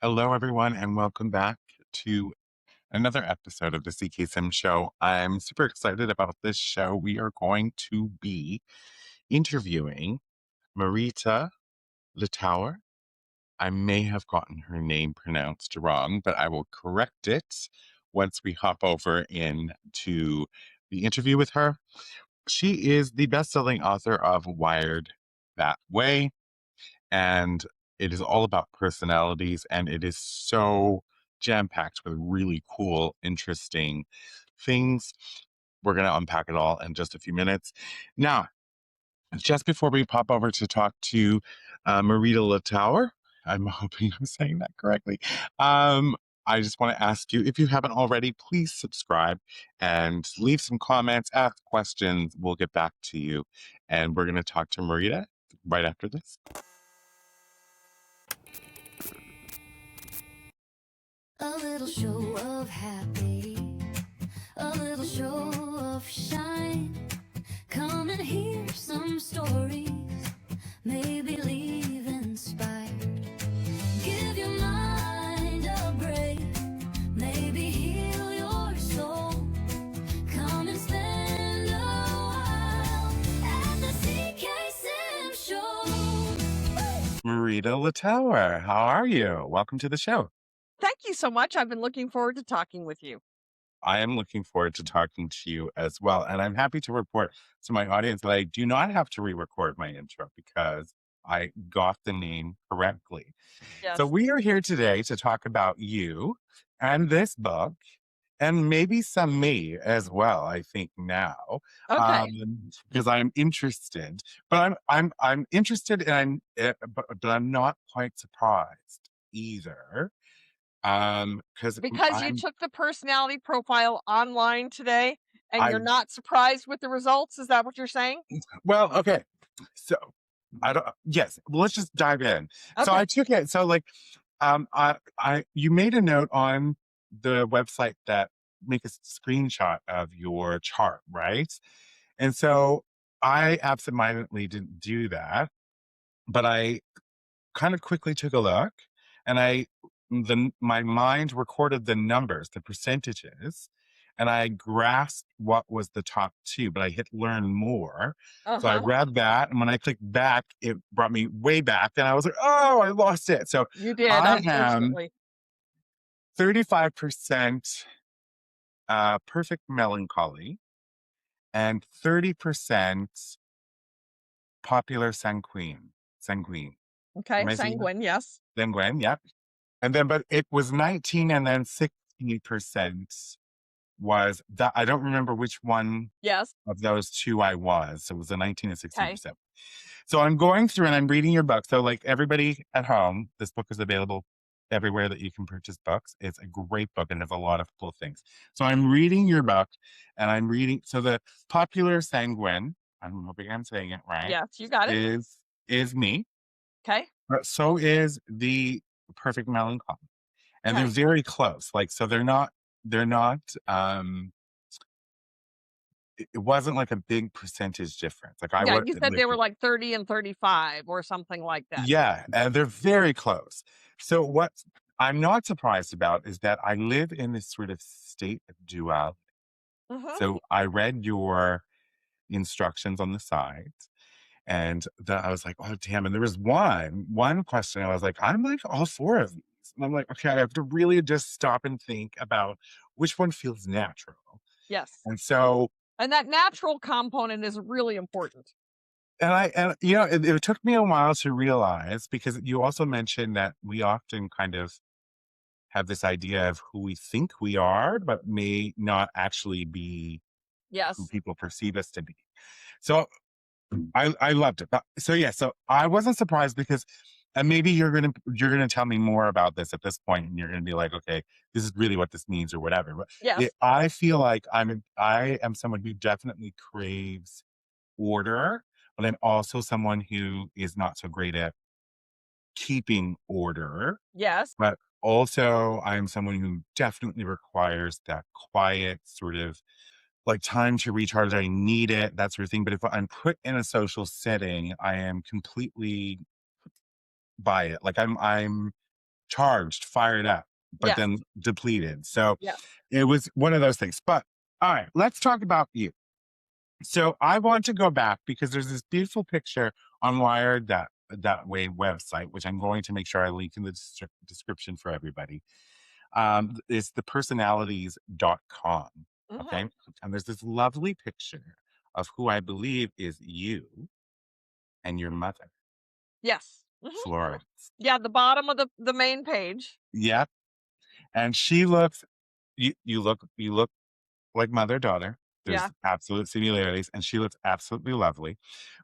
Hello, everyone, and welcome back to another episode of the CK Sim Show. I'm super excited about this show. We are going to be interviewing Marita Littauer. I may have gotten her name pronounced wrong, but I will correct it once we hop over into the interview with her. She is the best-selling author of Wired That Way, and it is all about personalities, and it is so jam-packed with really cool, interesting things. We're going to unpack it all in just a few minutes. Now, just before we pop over to talk to Marita Littauer, I'm hoping I'm saying that correctly. I just want to ask you, if you haven't already, please subscribe and leave some comments, ask questions. We'll get back to you. And we're going to talk to Marita right after this. A little show of happy, a little show of shine. Come and hear some stories, maybe leave inspired. Give your mind a break, maybe heal your soul. Come and spend a while at the CK Sim Show. Marita Littauer, how are you? Welcome to the show. Thank you so much. I've been looking forward to talking with you. I am looking forward to talking to you as well. And I'm happy to report to my audience that I do not have to re-record my intro because I got the name correctly. Yes. So we are here today to talk about you and this book and maybe some me as well, I think now. Okay. Because I'm interested. But I'm interested and but I'm not quite surprised either. Because you took the personality profile online today and you're I not surprised with the results. Is that what you're saying? well, okay. So yes, well, let's just dive in. So Okay. I took it. So like you made a note on the website that make a screenshot of your chart, right? And so I absentmindedly didn't do that, but I kind of quickly took a look and my mind recorded the numbers, the percentages, and I grasped what was the top two, but I hit learn more. So I read that, and when I clicked back, it brought me way back, and I was like, oh, I lost it. So You did, I am unfortunately. 35% perfect melancholy and 30% popular sanguine. Sanguine. Okay. Am I saying that? Sanguine, yes. Sanguine, yep. And then, but it was 19 and then 60% was that. I don't remember which one Yes. of those two I was. So it was a 19 and 60%. So I'm going through and I'm reading your book. So like everybody at home, this book is available everywhere that you can purchase books. It's a great book and has a lot of cool things. So I'm reading your book and I'm reading. So the popular sanguine, I'm hoping I'm saying it right. Yes, you got it. Is me. Okay. But so is the perfect melancholy. And they're Okay. very close. Like, so they're not, it wasn't like a big percentage difference. Like Yeah, you said they were like 30 and 35 or something like that. Yeah, and they're very close. So what I'm not surprised about is that I live in this sort of state of duality. So I read your instructions on the side and I was like, oh, damn. And there was one question. I was like, I'm like all four of these. And I'm like, okay, I have to really just stop and think about which one feels natural. Yes. And so, and that natural component is really important. and you know, it took me a while to realize, because you also mentioned that we often kind of have this idea of who we think we are, but may not actually be Yes. who people perceive us to be. So I loved it. So yeah, so I wasn't surprised because, and maybe you're gonna tell me more about this at this point, and you're gonna be like, okay, this is really what this means or whatever. But Yes. I feel like I am someone who definitely craves order, but I'm also someone who is not so great at keeping order. Yes. But also I'm someone who definitely requires that quiet sort of like time to recharge. I need it, that sort of thing. But if I'm put in a social setting, I am completely by it. Like I'm charged, fired up, but Yes. then depleted. So Yes. it was one of those things. But all right, let's talk about you. So I want to go back because there's this beautiful picture on Wired that way website, which I'm going to make sure I link in the description for everybody. It's the personalities.com. Mhm. Okay. And there's this lovely picture of who I believe is you and your mother, Yes. Mhm. Florence. Yeah, the bottom of the main page. Yep. And she looks, you look like mother daughter. Yeah. There's absolute similarities, and she looks absolutely lovely.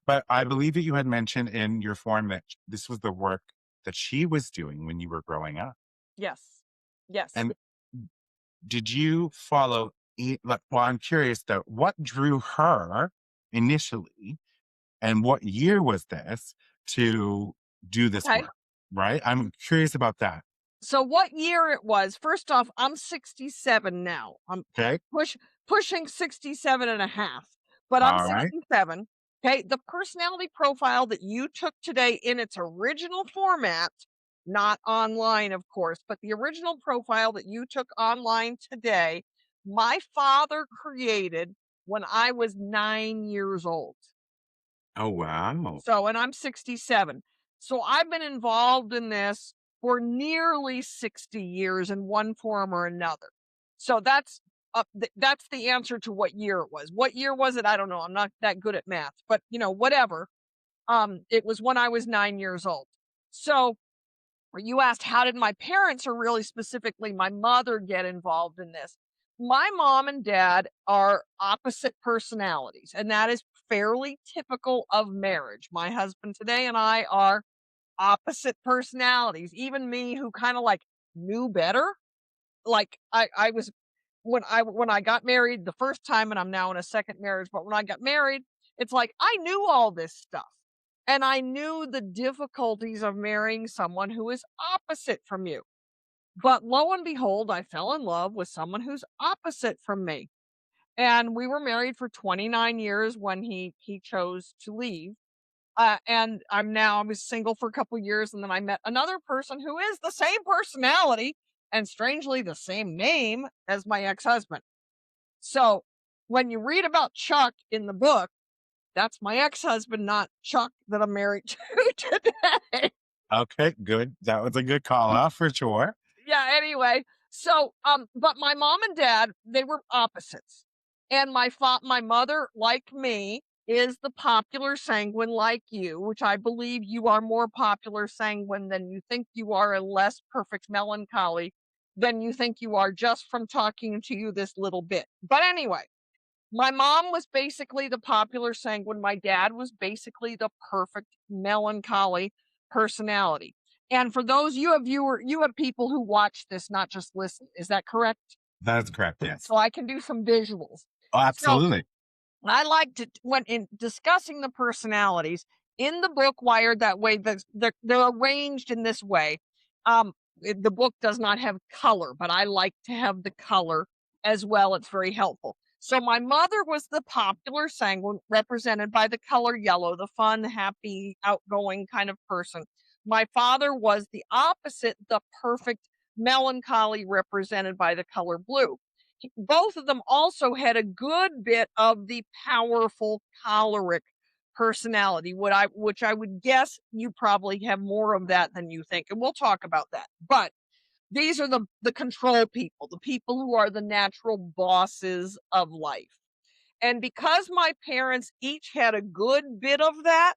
But I believe that you had mentioned in your form that this was the work that she was doing when you were growing up. Yes. Yes. And did you follow? Like, well, I'm curious though, what drew her initially, and what year was this to do this Okay. work? Right? I'm curious about that. So what year it was, first off, I'm 67 now. I'm Okay. push pushing 67 and a half, but I'm All right. 67. Okay. The personality profile that you took today in its original format, not online, of course, but the original profile that you took online today, my father created when I was 9 years old. Oh wow. So, and I'm 67. So I've been involved in this for nearly 60 years in one form or another. So that's the answer to what year it was. What year was it? I don't know. I'm not that good at math, but whatever. It was when I was 9 years old. So you asked, how did my parents, or really specifically my mother, get involved in this? My mom and dad are opposite personalities, and that is fairly typical of marriage. My husband today and I are opposite personalities. Even me, who kind of like knew better, like I was when I got married the first time, and I'm now in a second marriage, but when I got married, it's like I knew all this stuff. And I knew the difficulties of marrying someone who is opposite from you. But lo and behold, I fell in love with someone who's opposite from me. And we were married for 29 years when he chose to leave. And I was single for a couple years, and then I met another person who is the same personality and strangely the same name as my ex-husband. So when you read about Chuck in the book, that's my ex-husband, not Chuck that I'm married to today. Okay, good. That was a good call out for sure. Yeah, anyway. So, but my mom and dad, they were opposites. And my mother, like me, is the popular sanguine like you, which I believe you are more popular sanguine than you think you are, and less perfect melancholy than you think you are, just from talking to you this little bit. But anyway, my mom was basically the popular sanguine. My dad was basically the perfect melancholy personality. And for those you have people who watch this, not just listen. Is that correct? That's correct. Yes. So I can do some visuals. Oh, So absolutely. I like to, when in discussing the personalities in the book Wired that way, they're arranged in this way. The book does not have color, but I like to have the color as well. It's very helpful. So my mother was the popular sanguine, represented by the color yellow, the fun, happy, outgoing kind of person. My father was the opposite, the perfect melancholy, represented by the color blue. Both of them also had a good bit of the powerful choleric personality, which I would guess you probably have more of that than you think, and we'll talk about that. But these are the control people, the people who are the natural bosses of life. And because my parents each had a good bit of that,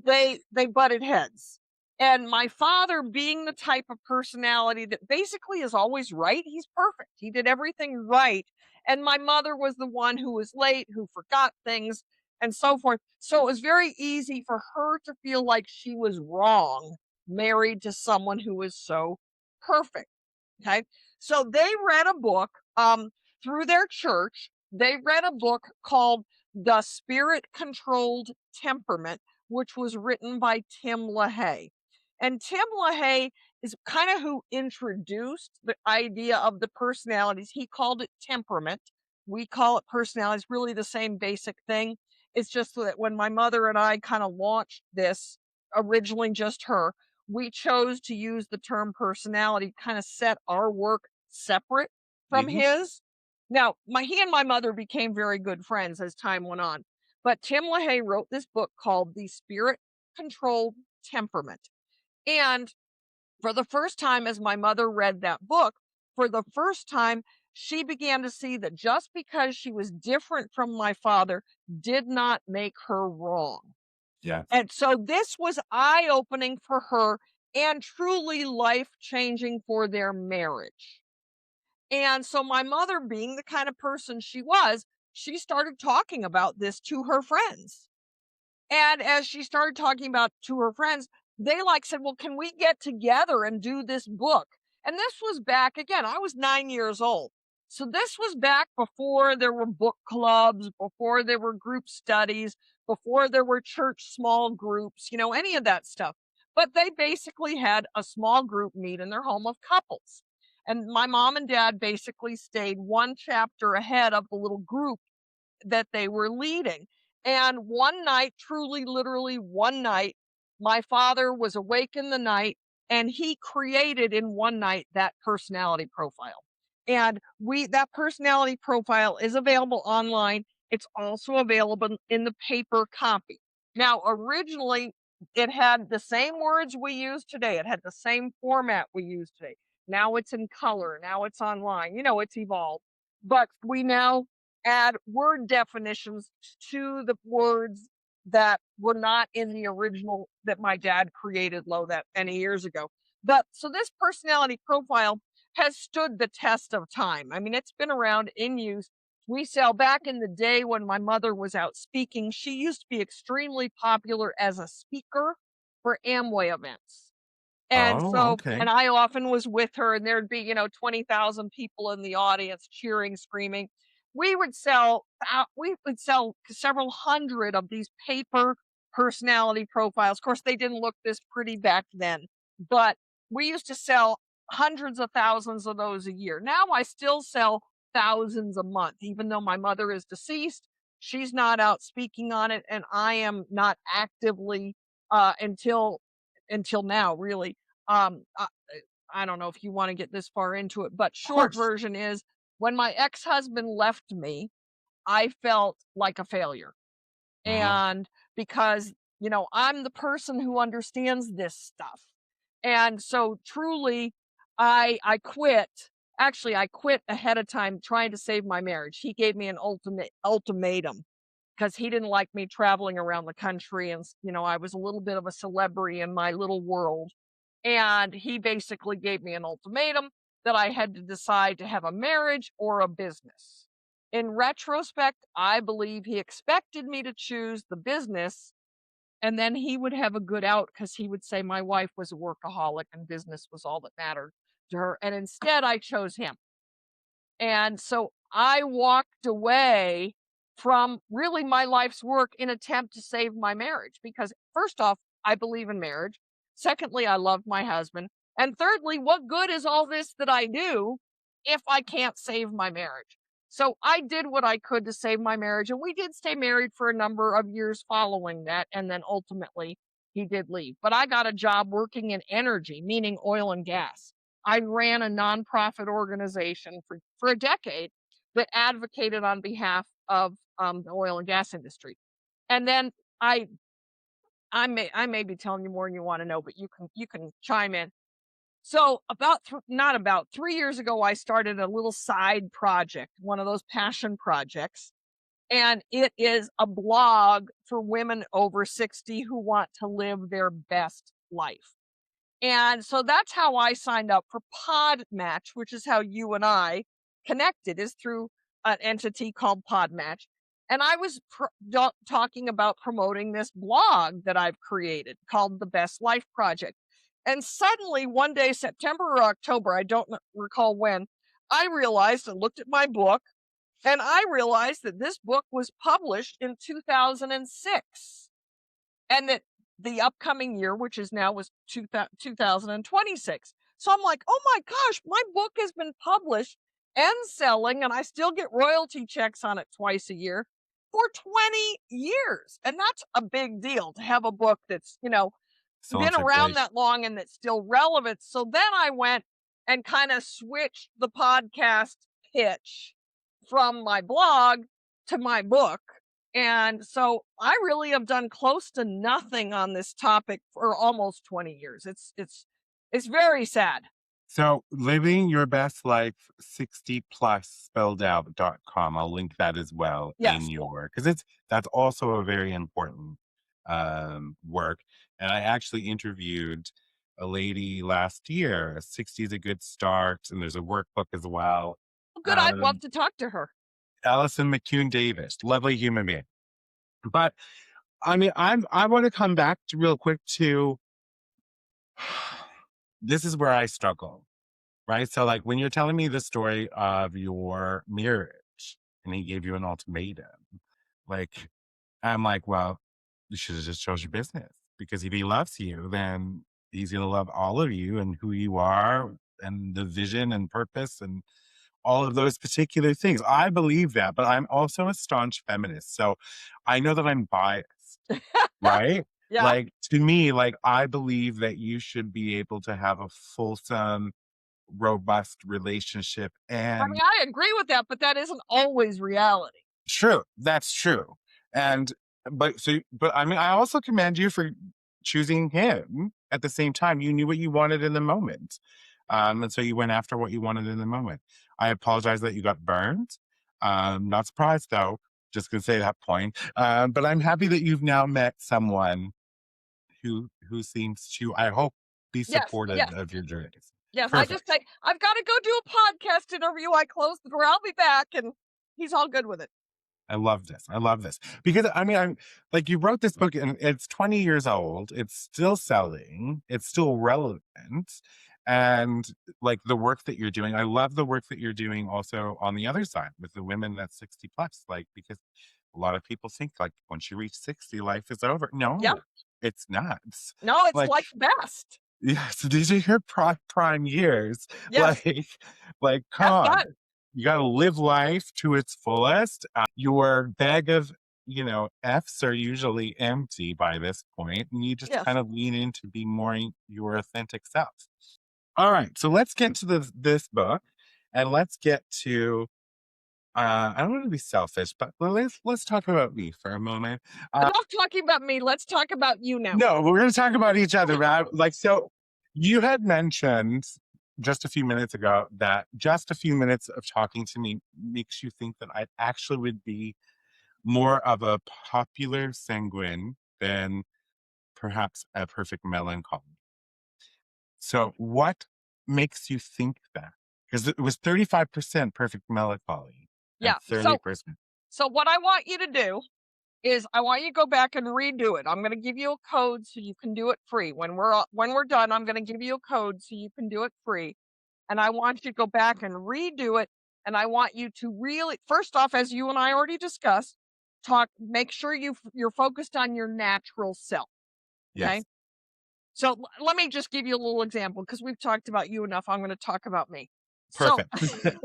they butted heads. And my father, being the type of personality that basically is always right, he's perfect. He did everything right. And my mother was the one who was late, who forgot things, and so forth. So it was very easy for her to feel like she was wrong, married to someone who was so perfect. Okay. So they read a book through their church. They read a book called The Spirit Controlled Temperament, which was written by Tim LaHaye. And Tim LaHaye is kind of who introduced the idea of the personalities. He called it temperament. We call it personalities, really the same basic thing. It's just that when my mother and I kind of launched this, originally just her, we chose to use the term personality, kind of set our work separate from Hmm. his. Now, he and my mother became very good friends as time went on. But Tim LaHaye wrote this book called The Spirit Controlled Temperament. And for the first time, as my mother read that book, for the first time, she began to see that just because she was different from my father did not make her wrong. Yes. And so this was eye opening for her and truly life changing for their marriage. And so my mother, being the kind of person she was, she started talking about this to her friends. And as she started talking about to her friends, they like said, "Well, can we get together and do this book?" And this was back again, I was 9 years old. So this was back before there were book clubs, before there were group studies, before there were church small groups, any of that stuff. But they basically had a small group meet in their home of couples. And my mom and dad basically stayed one chapter ahead of the little group that they were leading. And one night, truly, literally one night, my father was awake in the night and he created in one night that personality profile. And that personality profile is available online. It's also available in the paper copy. Now, originally, it had the same words we use today. It had the same format we use today. Now it's in color. Now it's online. It's evolved. But we now add word definitions to the words that were not in the original that my dad created that many years ago. But so this personality profile has stood the test of time. I mean, it's been around in use. We sell back in the day when my mother was out speaking. She used to be extremely popular as a speaker for Amway events. And Oh, so, okay. and I often was with her, and there'd be, 20,000 people in the audience cheering, screaming. We would sell several hundred of these paper personality profiles. Of course, they didn't look this pretty back then, but we used to sell hundreds of thousands of those a year. Now I still sell thousands a month, even though my mother is deceased. She's not out speaking on it, and I am not actively until now, really. Um, I, I don't know if you want to get this far into it, but Of short course. version is when my ex-husband left me, I felt like a failure. Hmm. And because, I'm the person who understands this stuff. And so truly I quit. Actually, I quit ahead of time trying to save my marriage. He gave me an ultimatum because he didn't like me traveling around the country and I was a little bit of a celebrity in my little world. And he basically gave me an ultimatum that I had to decide to have a marriage or a business. In retrospect, I believe he expected me to choose the business and then he would have a good out because he would say my wife was a workaholic and business was all that mattered to her. And instead, I chose him. And so I walked away from really my life's work in attempt to save my marriage because first off, I believe in marriage. Secondly, I love my husband. And thirdly, what good is all this that I do if I can't save my marriage? So I did what I could to save my marriage and we did stay married for a number of years following that and then ultimately he did leave. But I got a job working in energy, meaning oil and gas. I ran a nonprofit organization for a decade that advocated on behalf of the oil and gas industry. And then I I may be telling you more than you want to know, but you can chime in. So not about 3 years ago, I started a little side project, one of those passion projects, and it is a blog for women over 60 who want to live their best life. And so that's how I signed up for PodMatch, which is how you and I connected, is through an entity called PodMatch. And I was talking about promoting this blog that I've created called The Best Life Project. And suddenly, one day, September or October, I don't recall when, I realized and looked at my book, and I realized that this book was published in 2006 and that the upcoming year, which is now was 2026. So I'm like, oh my gosh, my book has been published and selling, and I still get royalty checks on it twice a year for 20 years. And that's a big deal to have a book that's, Still in been around circulation. that long and that's still relevant. So then I went and kind of switched the podcast pitch from my blog to my book. And so I really have done close to nothing on this topic for almost 20 years. It's very sad. So living your best life 60 plus spelled out.com. I'll link that as well in Yes. your, because that's also a very important work. And I actually interviewed a lady last year. 60 is a good start, and there's a workbook as well. Well, good. I'd love Um, to talk to her. Allison McCune Davis, lovely human being. But I mean, I want to come back to real quick to this is where I struggle, right? So, like, when you're telling me the story of your marriage and he gave you an ultimatum, like, I'm like, well, you should have just chose your business, because if he loves you, then he's going to love all of you and who you are and the vision and purpose and all of those particular things. I believe that, but I'm also a staunch feminist. So I know that I'm biased, right? Yeah. Like, to me, like, I believe that you should be able to have a fulsome, robust relationship. I And mean, I agree with that, but that isn't always reality. true, that's true. And but I mean, I also commend you for choosing him at the same time. You knew what you wanted in the moment. And so you went after what you wanted in the moment. I apologize that you got burned. Not surprised though, just gonna say that point. But I'm happy that you've now met someone who seems to, I hope, be Yes, supportive yes, of your journeys. yes. I just Perfect. say, I've got to go do a podcast interview. I close the door. I'll be back. And he's all good with it. I love this. I love this because I mean, I'm like, you wrote this book and it's 20 years old. It's still selling. It's still relevant. And like the work that you're doing, I love the work that you're doing also on the other side with the women that's 60 plus, like, because a lot of people think like once you reach 60, life is over. Yeah. No, it's not. No, it's Like, like best. yes, these are your prime years. Yes. Like, come Have on. fun. You got to live life to its fullest. Your bag of, F's are usually empty by this point, and you just Yes. kind of lean in to be more your authentic self. All right, so let's get to this book, and let's get to. I don't want to be selfish, but let's talk about me for a moment. Enough talking about me. Let's talk about you now. No, we're going to talk about each other, right? Like, so you had mentioned just a few minutes ago that just a few minutes of talking to me makes you think that I actually would be more of a popular sanguine than perhaps a perfect melancholy. So, what makes you think that? Because it was 35% perfect melancholy and Yeah. 30%. So what I want you to do is I want you to go back and redo it. I'm going to give you a code so you can do it free. When we're done, I'm going to give you a code so you can do it free. And I want you to go back and redo it. And I want you to really, first off, as you and I already discussed, make sure you're focused on your natural self. Okay. Yes, So let me just give you a little example because we've talked about you enough. I'm going to talk about me. So, perfect.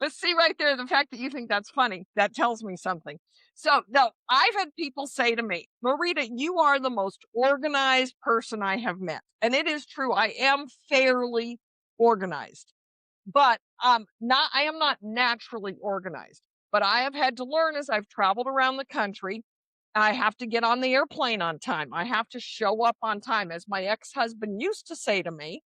but see right there, the fact that you think that's funny, that tells me something. So, no, I've had people say to me, Marita, you are the most organized person I have met. And it is true. I am fairly organized, but I am not naturally organized. But I have had to learn as I've traveled around the country. I have to get on the airplane on time. I have to show up on time. As my ex-husband used to say to me,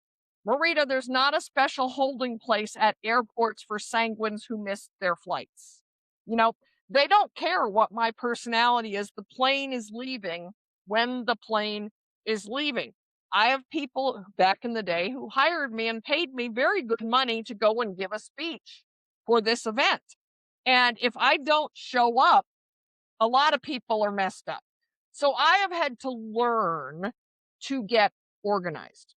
Marita, there's not a special holding place at airports for sanguines who miss their flights. You know, they don't care what my personality is. The plane is leaving when the plane is leaving. I have people back in the day who hired me and paid me very good money to go and give a speech for this event. And if I don't show up, a lot of people are messed up. So I have had to learn to get organized.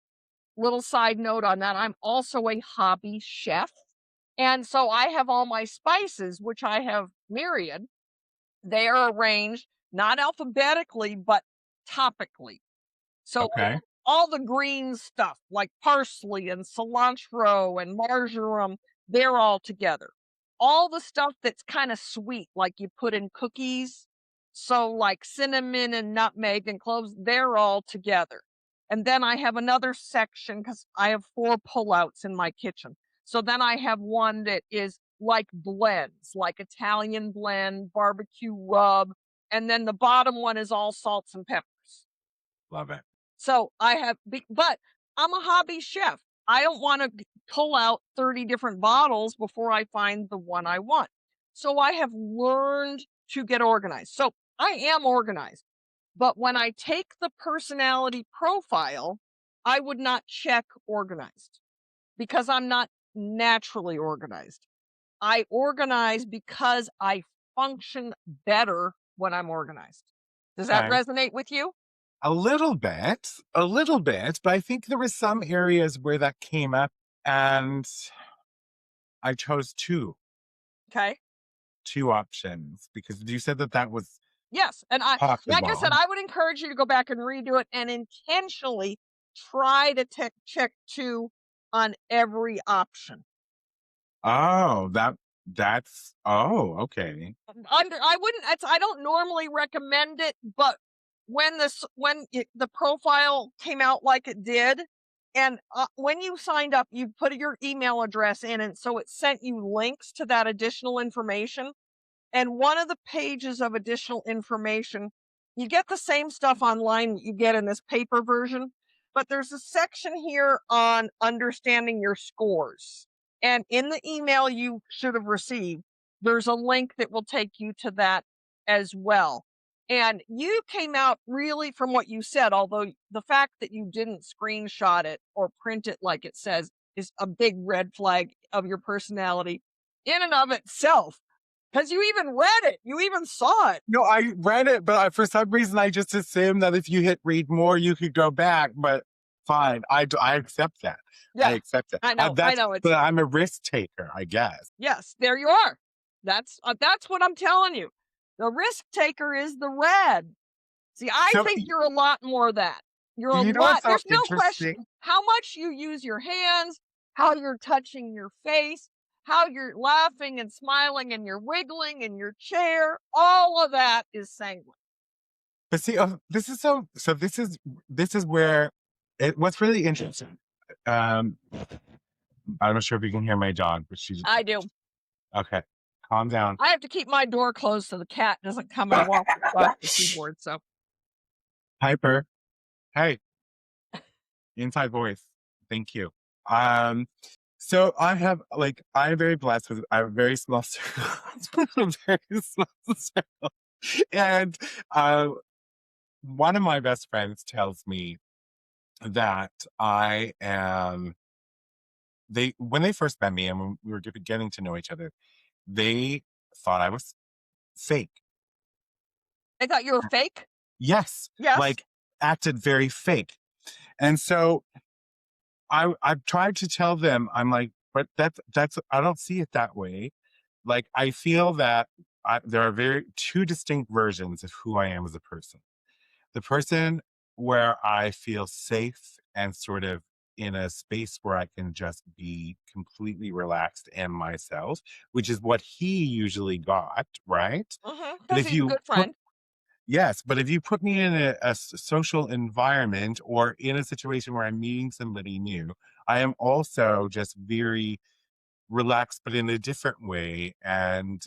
Little side note on that, I'm also a hobby chef. And so I have all my spices, which I have myriad. They are arranged not alphabetically, but topically. So Okay. all the green stuff like parsley and cilantro and marjoram, they're all together. All the stuff that's kind of sweet, like you put in cookies, So, like cinnamon and nutmeg and cloves, they're all together. And then I have another section because I have 4 pullouts in my kitchen. So then I have one that is like blends, like Italian blend, barbecue rub, and then the bottom one is all salts and peppers. Love it. So I have, but I'm a hobby chef. I don't want to pull out 30 different bottles before I find the one I want. So I have learned to get organized. So I am organized, but when I take the personality profile, I would not check organized because I'm not naturally organized. I organize because I function better when I'm organized. Does that Okay. resonate with you? A little bit, but I think there were some areas where that came up and I chose Okay. two options because you said that that was Yes, and like I said, possible. I would encourage you to go back and redo it and intentionally try to check 2 on every option. Oh, okay. I wouldn't I don't normally recommend it, but the profile came out like it did, and, when you signed up, you put your email address in, and so it sent you links to that additional information. And one of the pages of additional information, you get the same stuff online that you get in this paper version, but there's a section here on understanding your scores. And in the email you should have received, there's a link that will take you to that as well. And you came out really from what you said, although the fact that you didn't screenshot it or print it like it says is a big red flag of your personality in and of itself. Because you even read it, you even saw it. No, I read it, but for some reason I just assumed that if you hit read more, you could go back. But fine, I accept that. I Yeah, accept that. I That's know, it's but I'm a risk taker, I guess. yes, there you are. That's what I'm telling you. The risk taker is the red. See, I So think you're a lot more that. You're a you know what's lot so there's no interesting? question how much you use your hands, how you're touching your face, how you're laughing and smiling and you're wiggling in your chair, all of that is sanguine. But see, this is this is where what's really interesting. Um, I'm not sure if you can hear my dog, but she's I do. okay. Calm down. I have to keep my door closed so the cat doesn't come and walk across the keyboard, so Hyper. Hey, inside voice. Thank you. Um, so I'm very blessed with I have a very small circle. A very small circle. And one of my best friends tells me that I am they when they first met me and when we were getting to know each other, they thought I was fake. I thought you were fake? Yes, Yes. like acted very fake. And so I've tried to tell them, I'm like, but that's I don't see it that way. Like I feel that there are very two distinct versions of who I am as a person. The person where I feel safe and sort of in a space where I can just be completely relaxed and myself, which is what he usually got, right? Mhm, But 'cause if he's a you good put friend. yes, but if you put me in a social environment or in a situation where I'm meeting somebody new, I am also just very relaxed, but in a different way, and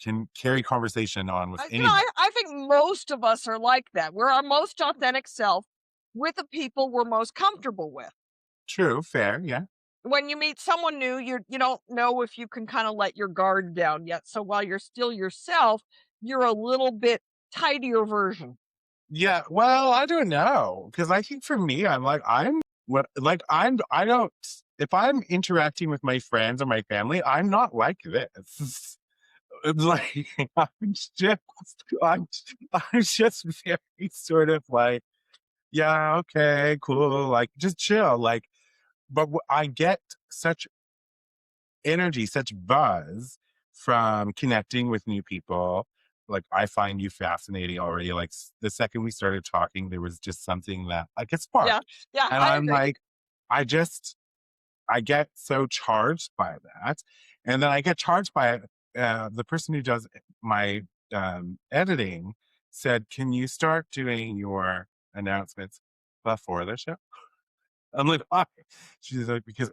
can carry conversation on with anybody. I think most of us are like that. We're our most authentic self with the people we're most comfortable with. True, fair, yeah. When you meet someone new, you don't know if you can kinda let your guard down yet, so while you're still yourself, you're a little bit tidier version. Yeah, well, I don't know, because I think for me, I don't if I'm interacting with my friends or my family, I'm not like this. It's like just I'm I'm just very sort of like, "Yeah, okay, cool," like, just chill, like, but I get such energy, such buzz from connecting with new people. Like, I find you fascinating already. Like, the second we started talking, there was just something that, like, it Yeah, sparked. yeah, And I I'm agree. like, I just, I get so charged by that. And then I get charged by the person who does my editing said, "Can you start doing your announcements before the show?" I'm like, "Why?" She's like, "Because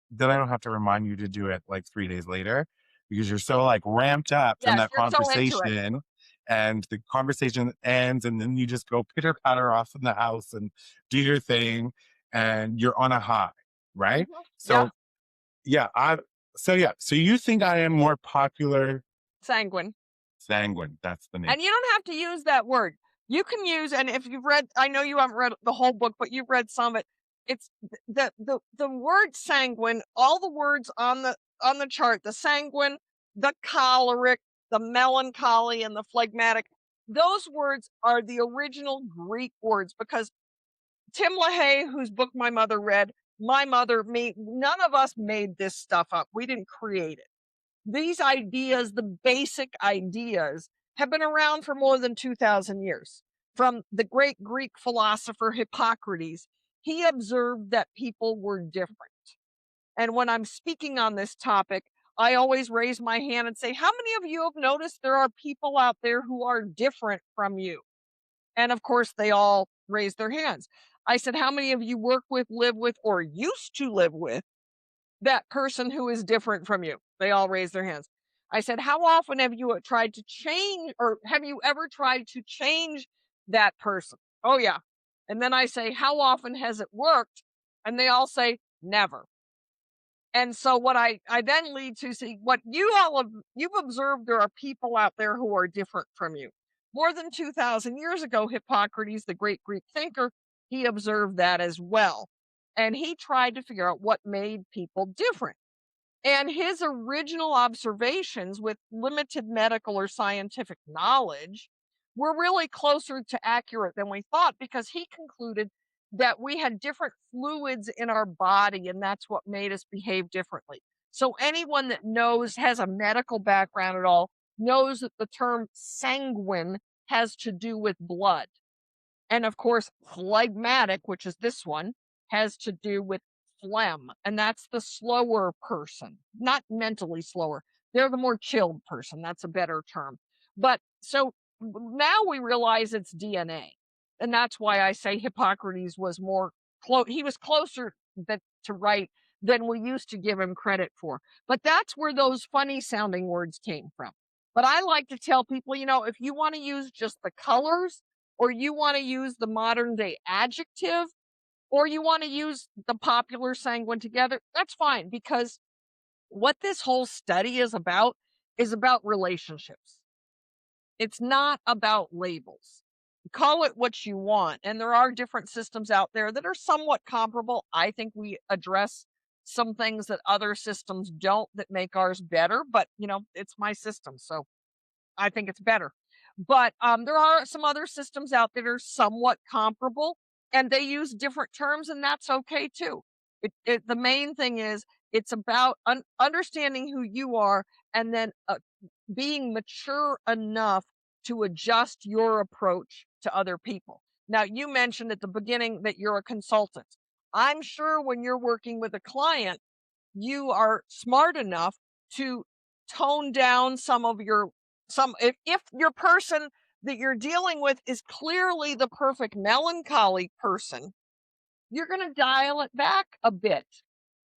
then I don't have to remind you to do it like 3 days later because you're so like ramped up from Yes, that you're so into it. conversation and the conversation ends and then you just go pitter patter off in the house and do your thing and you're on a high, right?" Yeah, So yeah, so you think I am more popular sanguine. sanguine, that's the name. And you don't have to use that word. You can use, and if you've read, I know you haven't read the whole book, but you've read some of it. It's the word sanguine, all the words on the chart, the sanguine, the choleric, the melancholy, and the phlegmatic. Those words are the original Greek words because Tim LaHaye, whose book my mother read, my mother, me, none of us made this stuff up. We didn't create it. These ideas, the basic ideas, have been around for more than 2,000 years. From the great Greek philosopher Hippocrates, he observed that people were different. And when I'm speaking on this topic, I always raise my hand and say, how many of you have noticed there are people out there who are different from you? And of course, they all raise their hands. I said, how many of you work with, live with, or used to live with that person who is different from you? They all raise their hands. I said, how often have you tried to change, or have you ever tried to change that person? Oh, yeah. And then I say, how often has it worked? And they all say, never. And so what I then lead to see what you've observed there are people out there who are different from you. More than 2,000 years ago, Hippocrates, the great Greek thinker, he observed that as well. And he tried to figure out what made people different. And his original observations with limited medical or scientific knowledge were really closer to accurate than we thought because he concluded that we had different fluids in our body and that's what made us behave differently. So anyone that knows, has a medical background at all, knows that the term sanguine has to do with blood. And of course, phlegmatic, which is this one, has to do with phlegm. And that's the slower person, not mentally slower. They're the more chilled person. That's a better term. But so now we realize it's DNA. And that's why I say Hippocrates was more close. He was closer to right than we used to give him credit for. But that's where those funny sounding words came from. But I like to tell people, if you want to use just the colors, or you want to use the modern day adjective, or you want to use the popular sanguine together, that's fine because what this whole study is about relationships. It's not about labels. Call it what you want. And there are different systems out there that are somewhat comparable. I think we address some things that other systems don't that make ours better, but it's my system. So I think it's better. But there are some other systems out that are somewhat comparable, and they use different terms, and that's okay too. The main thing is it's about understanding who you are, and then being mature enough to adjust your approach to other people. Now, you mentioned at the beginning that you're a consultant. I'm sure when you're working with a client, you are smart enough to tone down if your person that you're dealing with is clearly the perfect melancholy person, you're going to dial it back a bit.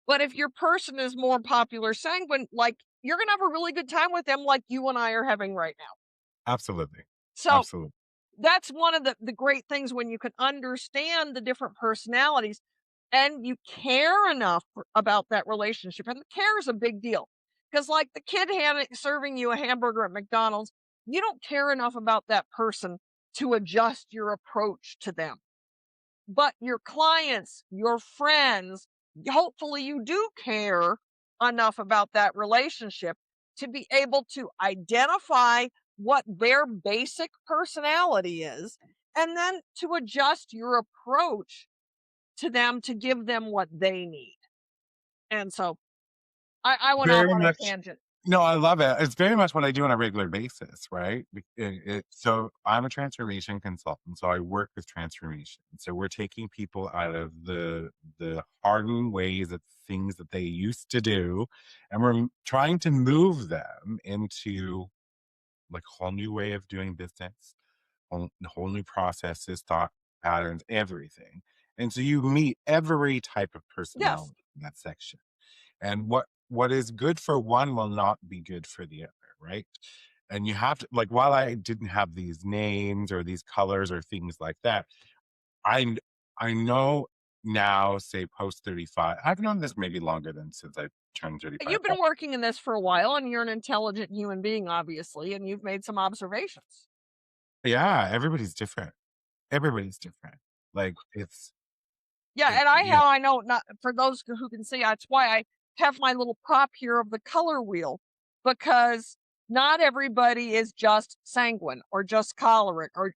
But if your person is more popular sanguine, like, you're going to have a really good time with them like you and I are having right now. Absolutely. So Absolutely. that's one of the great things when you can understand the different personalities and you care enough about that relationship. And the care is a big deal because, like the kid serving you a hamburger at McDonald's, you don't care enough about that person to adjust your approach to them. But your clients, your friends, hopefully you do care enough about that relationship to be able to identify what their basic personality is and then to adjust your approach to them to give them what they need. And so I went off Very on a much. tangent. No, I love it. It's very much what I do on a regular basis, right? So I'm a transformation consultant, so I work with transformation. So we're taking people out of the hardened ways of things that they used to do, and we're trying to move them into like whole new way of doing business, whole new processes, thought patterns, everything. And so you meet every type of Yes. personality in that section. And what is good for one will not be good for the other, right? And you have to, like, while I didn't have these names or these colors or things like that, I I know now, say post 35. I've known this maybe longer than since I turned 35. You've been working in this for a while and you're an intelligent human being, obviously, and you've made some observations. Yeah, everybody's different. Everybody's different. Like Yeah, it, and you know, I know not for those who can see, that's why I have my little prop here of the color wheel because not everybody is just sanguine or just choleric or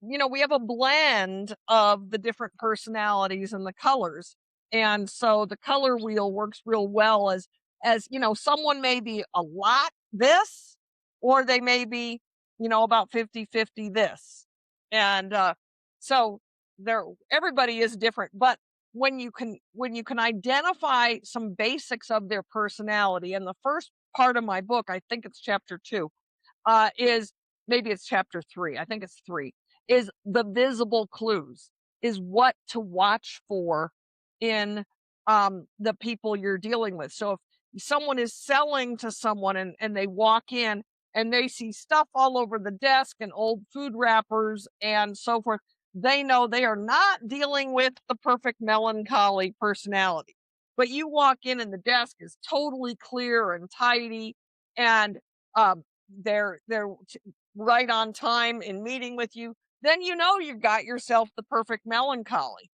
we have a blend of the different personalities and the colors. And so the color wheel works real well as someone may be a lot this or they may be, about 50-50 this. And so there everybody is different, but when you can identify some basics of their personality, and the first part of my book, I think it's chapter 2, is maybe it's chapter 3, I think it's 3, is the visible clues, is what to watch for in the people you're dealing with. So if someone is selling to someone and they walk in and they see stuff all over the desk and old food wrappers and so forth, they know they are not dealing with the perfect melancholy personality. But you walk in and the desk is totally clear and tidy, and they're right on time in meeting with you, then you've got yourself the perfect melancholy.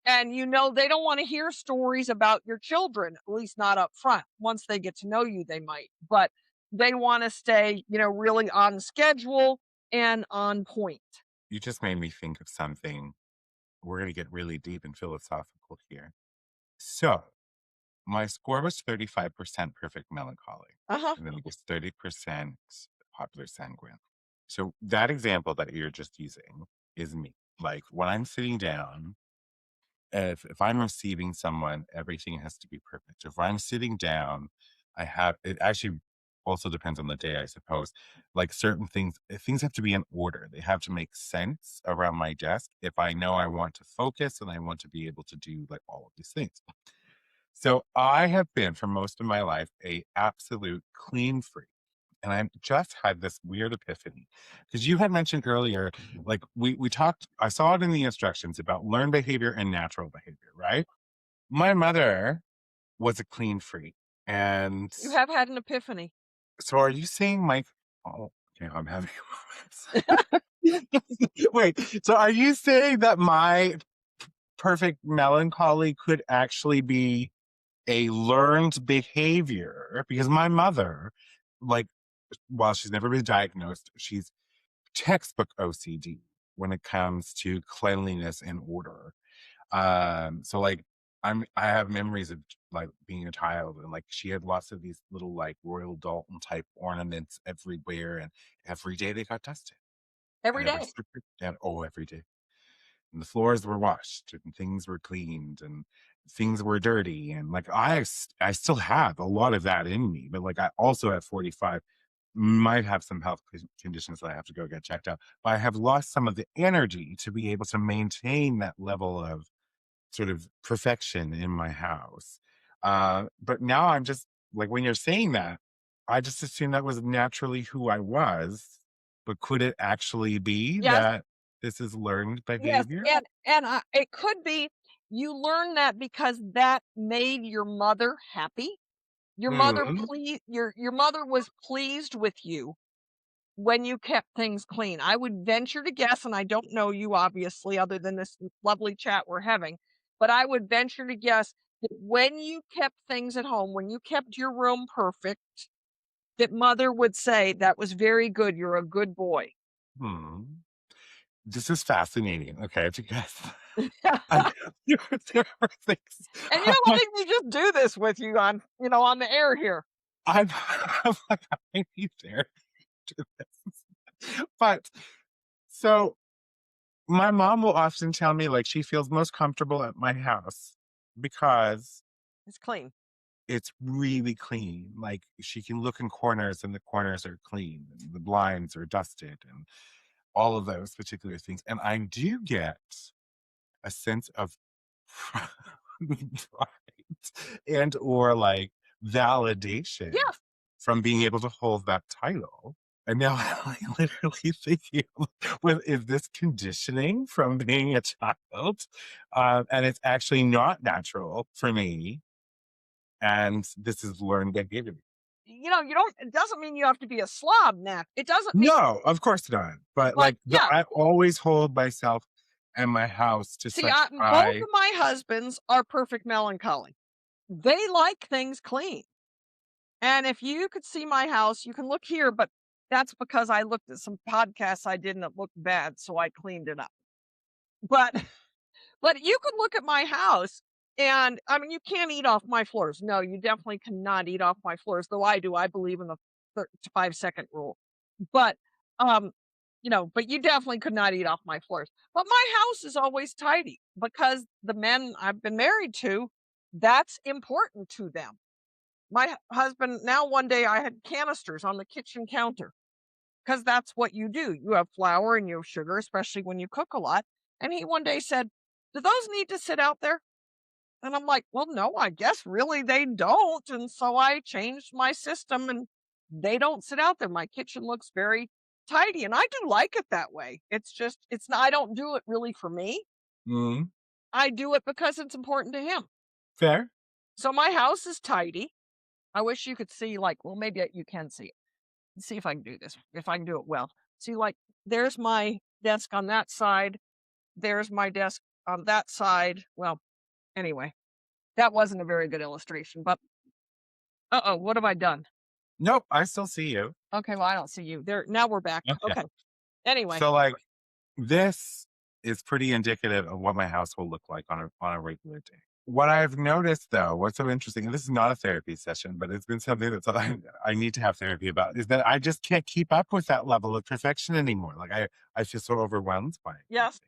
And they don't want to hear stories about your children, at least not up front. Once they get to know you, they might, but they want to stay, really on schedule and on point. you just made me think of something. We're gonna get really deep and philosophical here. So my score was 35% perfect melancholy, Uh-huh. and then it was 30% popular sanguine. So that example that you're just using is me. Like when I'm sitting down, if I'm receiving someone, everything has to be perfect. If I'm sitting down, I have it actually also depends on the day, I suppose. Like certain things have to be in order. They have to make sense around my desk if I know I want to focus and I want to be able to do like all of these things. So I have been for most of my life a absolute clean freak. And I just had this weird epiphany because you had mentioned earlier, like we talked, I saw it in the instructions about learned behavior and natural behavior, right? My mother was a clean freak. And You have had an epiphany. so are you saying my, oh, okay, I'm having wait, so are you saying that my perfect melancholy could actually be a learned behavior? Because my mother, like, while she's never been diagnosed, she's textbook OCD when it comes to cleanliness and order. So like I have memories of like being a child and like she had lots of these little like Royal Dalton type ornaments everywhere, and every day they got dusted Every and every day. and oh every day. And the floors were washed and things were cleaned and things were dirty, and like I still have a lot of that in me, but like I also at 45 might have some health conditions that I have to go get checked out, but I have lost some of the energy to be able to maintain that level of sort of perfection in my house. But now I'm just like, when you're saying that, I just assume that was naturally who I was. But could it actually be Yes. that this is learned Yes, behavior? and it could be you learned that because that made your mother happy. Hmm. Your mother was pleased with you when you kept things clean. I would venture to guess, and I don't know you obviously other than this lovely chat we're having, but I would venture to guess that when you kept things at home, when you kept your room perfect, that mother would say, "That was very good. You're a good boy." Hmm. This is fascinating. Okay, because I, there are things And I'm like, letting me just do this with you on the air here. I'm like, I need there to this. But so my mom will often tell me like she feels most comfortable at my house because It's clean. it's really clean. Like she can look in corners and the corners are clean and the blinds are dusted and all of those particular things. And I do get a sense of pride and or like validation Yeah. from being able to hold that title. And now I'm like literally thinking, is this conditioning from being a child? And it's actually not natural for me. And this is learned behavior. You don't, it doesn't mean you have to be a slob, Nat. It doesn't mean, No, of course not. But but like yeah. I always hold myself and my house to See, such both high. of my husbands are perfect melancholy. They like things clean. And if you could see my house, you can look here, but that's because I looked at some podcasts I did and it looked bad, so I cleaned it up. But but you could look at my house and I mean you can't eat off my floors. No, you definitely cannot eat off my floors, though I do. I believe in the 5-second rule. But um but you definitely could not eat off my floors. But my house is always tidy because the men I've been married to, that's important to them. My husband, now one day I had canisters on the kitchen counter because that's what you do. You have flour and you have sugar, especially when you cook a lot. And he one day said, "Do those need to sit out there?" And I'm like, "Well, no, I guess really they don't." And so I changed my system and they don't sit out there. My kitchen looks very tidy and I do like it that way. It's just, it's not, I don't do it really for me. Mm, I do it because it's important to him. fair. So my house is tidy. I wish you could see, like, well, maybe you can see it. Let's see if I can do this, if I can do it well. See, like, there's my desk on that side. There's my desk on that side. Well, anyway, that wasn't a very good illustration, but uh-oh, what have I done? Nope, I still see you. Okay, well, I don't see you. There, now we're back. Okay. Okay. Anyway, So like this is pretty indicative of what my house will look like on a regular day. What I've noticed though, what's so interesting, and this is not a therapy session, but it's been something that's I need to have therapy about, is that I just can't keep up with that level of perfection anymore. Like I feel so overwhelmed by it. yes.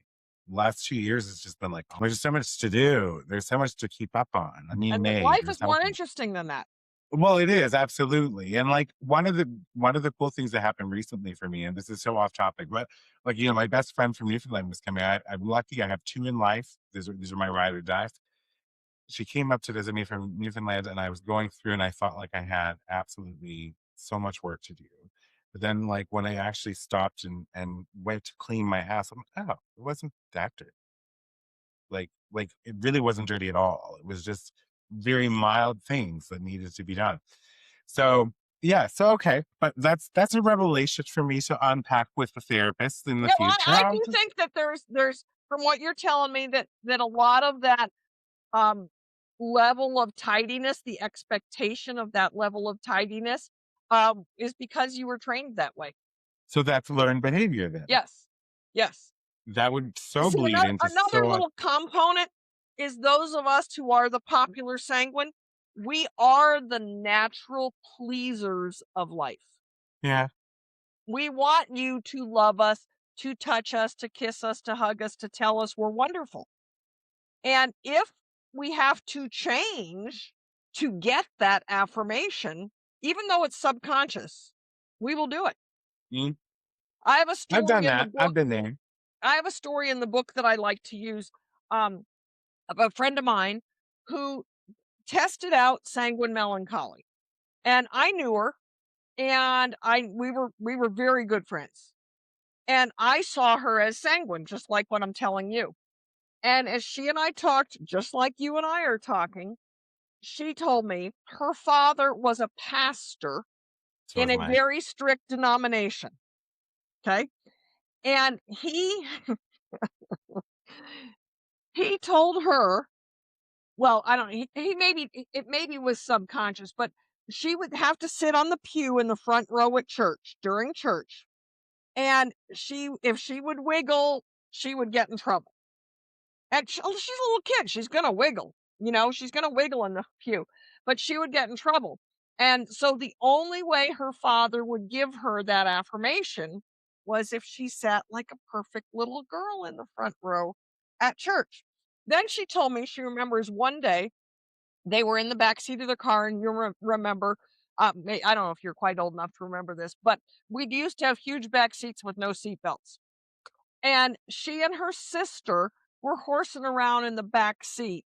Last 2 years, it's just been like, oh, there's so much to do. There's so much to keep up on. I need And maid life or is more something. interesting than that. Well, it is, absolutely, and, like, one of the cool things that happened recently for me, and this is so off topic, but, like, my best friend from Newfoundland was coming. I'm lucky I have 2 in life. These are my ride or dies. She came up to visit me from Newfoundland, and I was going through, and I felt like I had absolutely so much work to do. But then, like, when I actually stopped and went to clean my house, I'm like, "Oh, it wasn't that dirty." Like, it really wasn't dirty at all. It was just very mild things that needed to be done. So, yeah, so okay, but that's a revelation for me to unpack with the therapist in the Yeah, well, future. I I'll do just think that there's from what you're telling me that a lot of that um, level of tidiness, the expectation of that level of tidiness, is because you were trained that way. so that's learned behavior then. Yes. Yes. That would so See, bleed into another so little component is those of us who are the popular sanguine, we are the natural pleasers of life. yeah. We want you to love us, to touch us, to kiss us, to hug us, to tell us we're wonderful. And if we have to change to get that affirmation, even though it's subconscious, we will do it. Mm, I have a I've story done in the that. I've book. been there. I have a story in the book that I like to use um, of a friend of mine who tested out sanguine melancholy. And I knew her and we were very good friends. And I saw her as sanguine, just like what I'm telling you. And as she and I talked, just like you and I are talking, she told me her father was a pastor So in is a mine. very strict denomination. Okay. And he told her, well, I don't, he maybe, it maybe was subconscious, but she would have to sit on the pew in the front row at church during church. And if she would wiggle, she would get in trouble. And she's a little kid. She's gonna wiggle, she's gonna wiggle in the pew, but she would get in trouble. And so the only way her father would give her that affirmation was if she sat like a perfect little girl in the front row at church. Then she told me she remembers one day They were in the back seat of the car, and you remember, I don't know if you're quite old enough to remember this, but we used to have huge back seats with no seat belts. And she and her sister were horsing around in the back seat,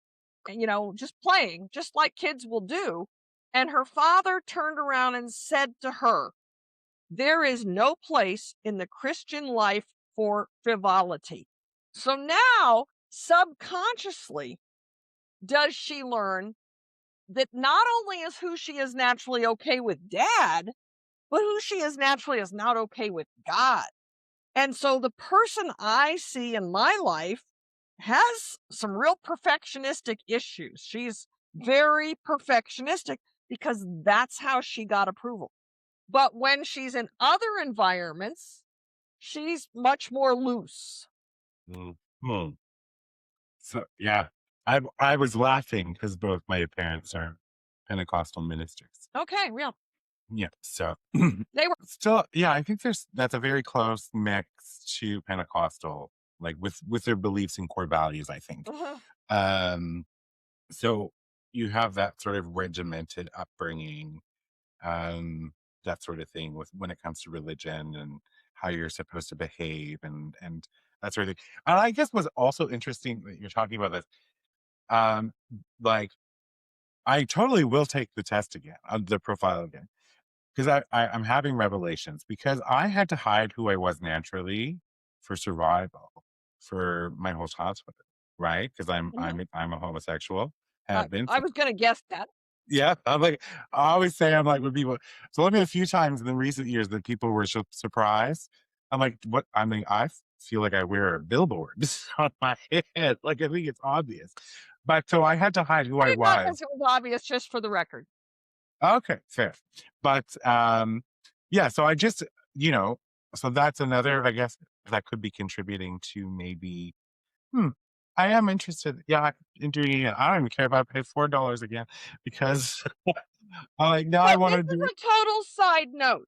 just playing, just like kids will do. And her father turned around and said to her, "There is no place in the Christian life for frivolity." So now, subconsciously, does she learn that not only is who she is naturally okay with dad, but who she is naturally is not okay with God. And so the person I see in my life has some real perfectionistic issues. She's very perfectionistic because that's how she got approval. But when she's in other environments, she's much more loose. Mm. Hmm. So yeah, I was laughing because both my parents are Pentecostal ministers. Okay, real. Yeah, so They were. still, yeah, I think that's a very close mix to Pentecostal, like with their beliefs and core values. I think. Mhm. Um, so you have that sort of regimented upbringing, um, that sort of thing with when it comes to religion and how you're supposed to behave and that sort of thing. And I guess what's also interesting that you're talking about this, um, like I totally will take the test again, the profile again, because I'm having revelations because I had to hide who I was naturally for survival for my whole childhood, right? Because Mhm. I'm a homosexual, I, have been I for. was going to guess that. Yeah, I'm like, I always say, I'm like, when people, so only a few times in the recent years that people were surprised. I'm like, what? I mean, feel like I wear a billboard on my head. Like, I think it's obvious. But so I had to hide who I I did not think was. it was obvious, just for the record. Okay, fair. But yeah, so I just, you know, so that's another, I guess, that could be contributing to maybe, hmm, I am interested. Yeah, in doing it. I don't even care if I pay $4 again because I'm like, no, So I want this to is do. a total side note.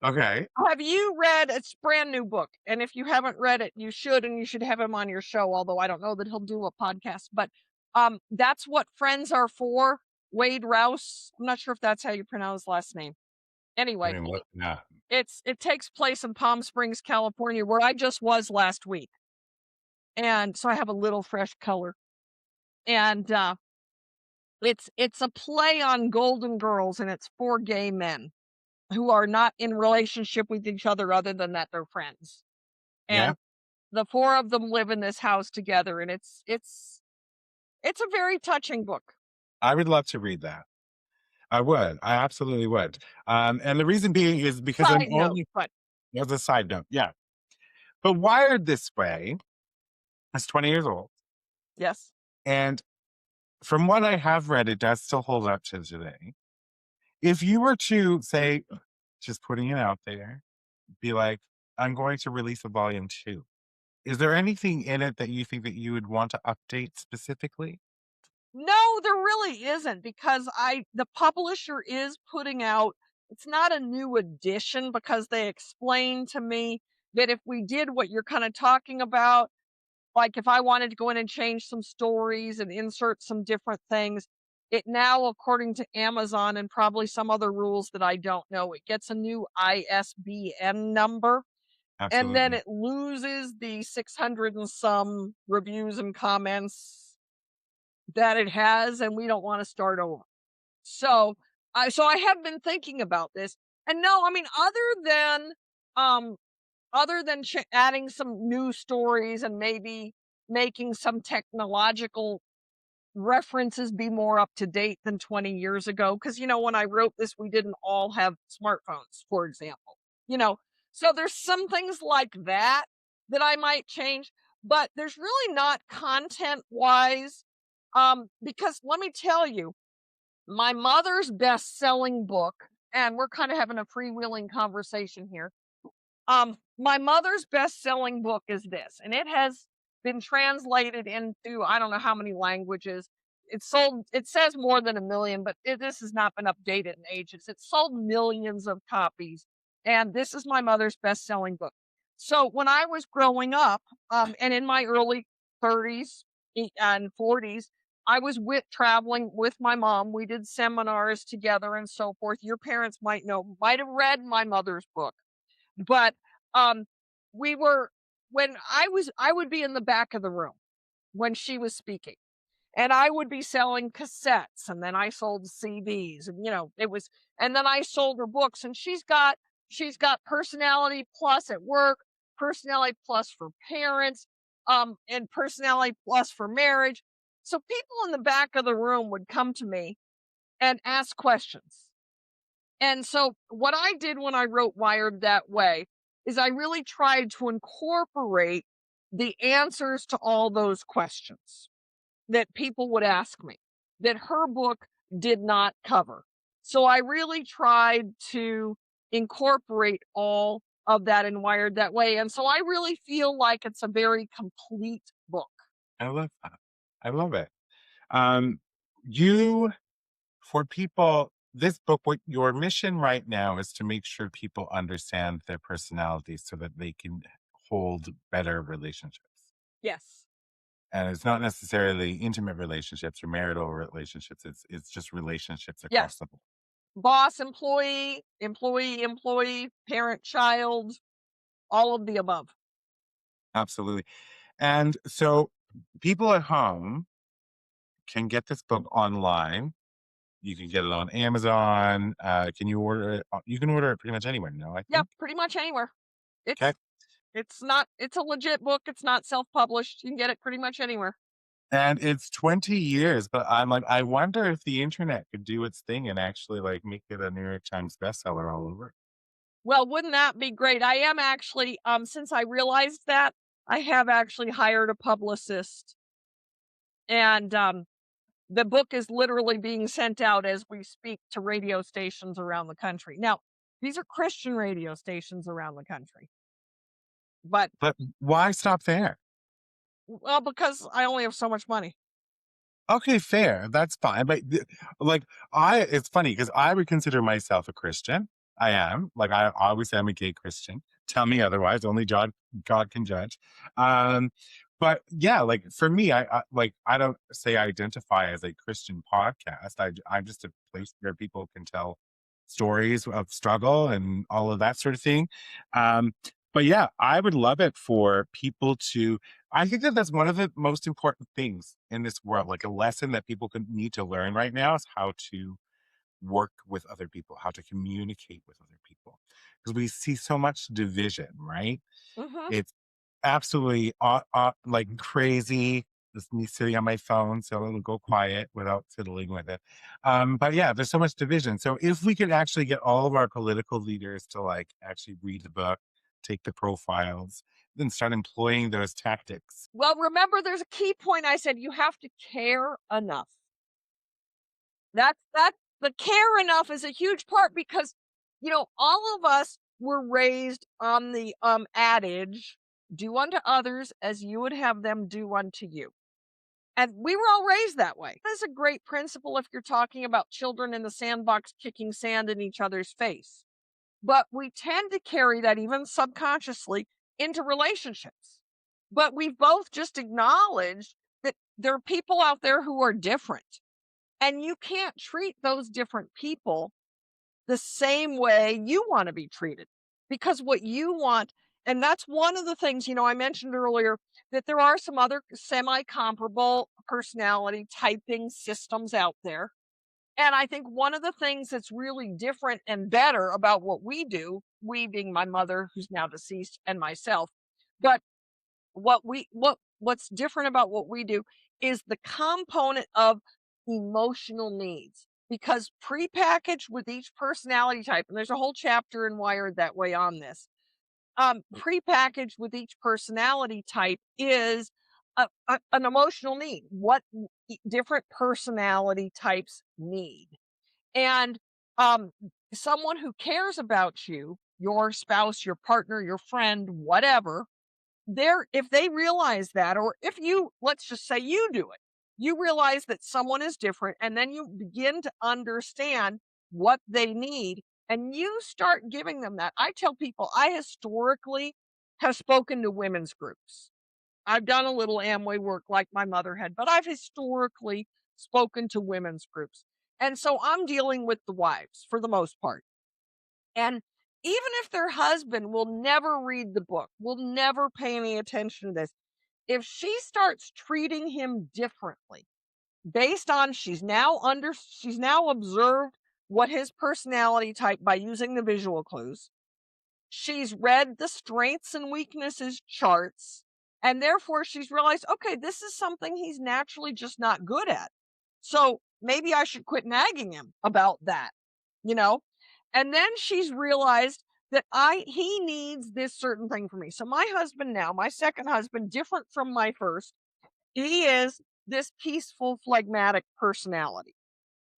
Okay. Have you read it's brand new book? And if you haven't read it, you should, and you should have him on your show, although I don't know that he'll do a podcast. But that's what friends are for. Wade Rouse. I'm not sure if that's how you pronounce his last name. I Anyway, mean, what? Nah. it takes place in Palm Springs, California, where I just was last week. And so I have a little fresh color. And it's a play on Golden Girls, and it's for gay men who are not in relationship with each other other than that they're friends. Yeah, And the four of them live in this house together, and it's a very touching book. I would love to read that. I would. I absolutely would. And the reason being is because I'm Side note, only, but as a side note, yeah. But wired this way, I was 20 years old. yes. And from what I have read, it does still hold up to today. If you were to say, just putting it out there, be like, I'm going to release a volume two. Is there anything in it that you think that you would want to update specifically? No, there really isn't, because the publisher is putting out, it's not a new edition, because they explained to me that if we did what you're kind of talking about, like if I wanted to go in and change some stories and insert some different things, it now, according to Amazon and probably some other rules that I don't know, it gets a new ISBN number, and then Absolutely. it loses the 600 and some reviews and comments that it has, and we don't want to start over. So I have been thinking about this. And no, I mean, um other than adding some new stories and maybe making some technological references be more up to date than 20 years ago, because when I wrote this, we didn't all have smartphones, for example. you know so there's some things like that that I might change, but there's really not content wise, because let me tell you, my mother's best-selling book, and we're kind of having a freewheeling conversation here. My mother's best-selling book is this, and it has been translated into I don't know how many languages. It's sold, it says more than 1 million, but this has not been updated in ages. It's sold millions of copies, and this is my mother's best-selling book. So when I was growing up, and in my early 30s and 40s, I was with traveling with my mom. We did seminars together and so forth. Your parents might know, might have read my mother's book, but um, we were when I would be in the back of the room when she was speaking, and I would be selling cassettes, and then I sold CDs, and it was, and then I sold her books, and she's got personality plus at work, personality plus for parents, and personality plus for marriage. So people in the back of the room would come to me and ask questions. And so what I did when I wrote Wired That Way is I really tried to incorporate the answers to all those questions that people would ask me that her book did not cover. So I really tried to incorporate all of that in Wired That Way. And so I really feel like it's a very complete book. I love that. I love it. Um, you, for people, this book, what your mission right now is to make sure people understand their personalities so that they can hold better relationships. Yes. And it's not necessarily intimate relationships or marital relationships. It's just relationships across Yes. the board. Boss, employee, employee, employee, parent, child, all of the above. Absolutely. And so people at home can get this book online. You can get it on Amazon. Can you order it? You can order it pretty much anywhere now, I Yeah, think. pretty much anywhere. Okay. It's not it's a legit book. It's not self-published. You can get it pretty much anywhere. And it's 20 years, but I'm like, I wonder if the internet could do its thing and actually like make it a New York Times bestseller all over. Well, wouldn't that be great? I am actually, since I realized that, I have actually hired a publicist, and the book is literally being sent out as we speak to radio stations around the country. Now, these are Christian radio stations around the country, but But why stop there? well, because I only have so much money. Okay, fair. That's fine. But like, it's funny because I would consider myself a Christian. I am. Like, I always say I'm a gay Christian. Tell me otherwise. Only God can judge. Um, but yeah, like for me, I don't say I identify as a Christian podcast. I'm just a place where people can tell stories of struggle and all of that sort of thing. Um, but yeah, I would love it for people to I think that that's one of the most important things in this world, like a lesson that people could need to learn right now is how to work with other people, how to communicate with other people. Because we see so much division, right? Hmm. It's absolutely like crazy. Just me sitting on my phone, so it'll go quiet without fiddling with it. But yeah, there's so much division. So if we could actually get all of our political leaders to like actually read the book, take the profiles, then start employing those tactics. Well, remember, there's a key point. I said you have to care enough. That the care enough is a huge part because all of us were raised on the adage, do unto others as you would have them do unto you. And we were all raised that way. That's a great principle if you're talking about children in the sandbox kicking sand in each other's face. But we tend to carry that even subconsciously into relationships. But we've both just acknowledged that there are people out there who are different. And you can't treat those different people the same way you want to be treated because what you want, and that's one of the things, I mentioned earlier that there are some other semi comparable personality typing systems out there. And I think one of the things that's really different and better about what we do, we being my mother, who's now deceased, and myself, but what's different about what we do is the component of emotional needs, because prepackaged with each personality type, and there's a whole chapter in Wired That Way on this, prepackaged with each personality type is an emotional need, what different personality types need. And um someone who cares about you, your spouse, your partner, your friend, whatever, they're if they realize that, or if you, let's just say you do it, you realize that someone is different, and then you begin to understand what they need, and you start giving them that. I tell people I historically have spoken to women's groups. I've done a little Amway work like my mother had, but I've historically spoken to women's groups. And so I'm dealing with the wives for the most part. And even if their husband will never read the book, will never pay any attention to this, if she starts treating him differently based on she's now observed what his personality type by using the visual clues. She's read the strengths and weaknesses charts, and therefore she's realized, okay, this is something he's naturally just not good at. So maybe I should quit nagging him about that, you know? And then she's realized that he needs this certain thing from me. So my husband now, my second husband, different from my first, he is this peaceful, phlegmatic personality.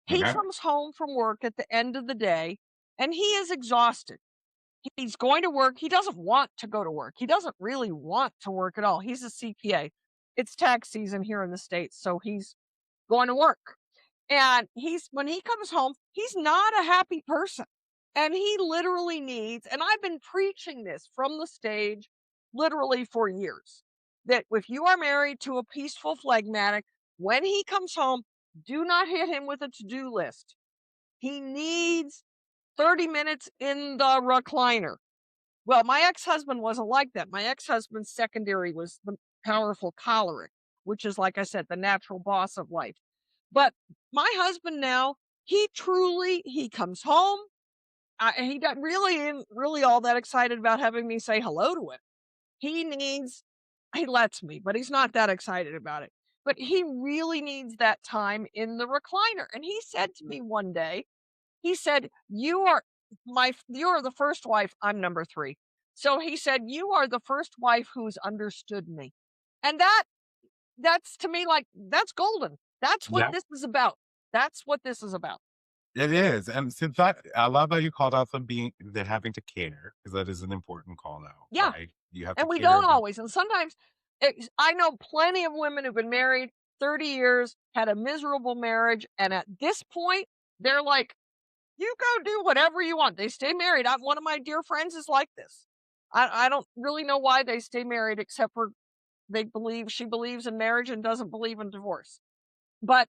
He Okay. comes home from work at the end of the day and he is exhausted. He's going to work. He doesn't want to go to work. He doesn't really want to work at all. He's a CPA. It's tax season here in the States, so he's going to work. And when he comes home, he's not a happy person. And he literally needs, and I've been preaching this from the stage literally for years, that if you are married to a peaceful phlegmatic, when he comes home, do not hit him with a to-do list. He needs 30 minutes in the recliner. Well, my ex-husband wasn't like that. My ex-husband's secondary was the powerful choleric, which is, like I said, the natural boss of life. But my husband now, he comes home. He doesn't really isn't really all that excited about having me say hello to him. He needs, he lets me, but he's not that excited about it. But he really needs that time in the recliner. And he said to me one day, he said, you're the first wife, I'm number 3. So he said, "You are the first wife who's understood me." And that's to me like, that's golden. That's what Yeah, this is about. That's what this is about. it is. And since that, I love that you called out them being the having to care because that is an important call out, Yeah, right? You have to and we care don't about. always. And sometimes I know plenty of women who've been married 30 years, had a miserable marriage, and at this point, they're like, "You go do whatever you want." They stay married. One of my dear friends is like this. I don't really know why they stay married except for she believes in marriage and doesn't believe in divorce. But,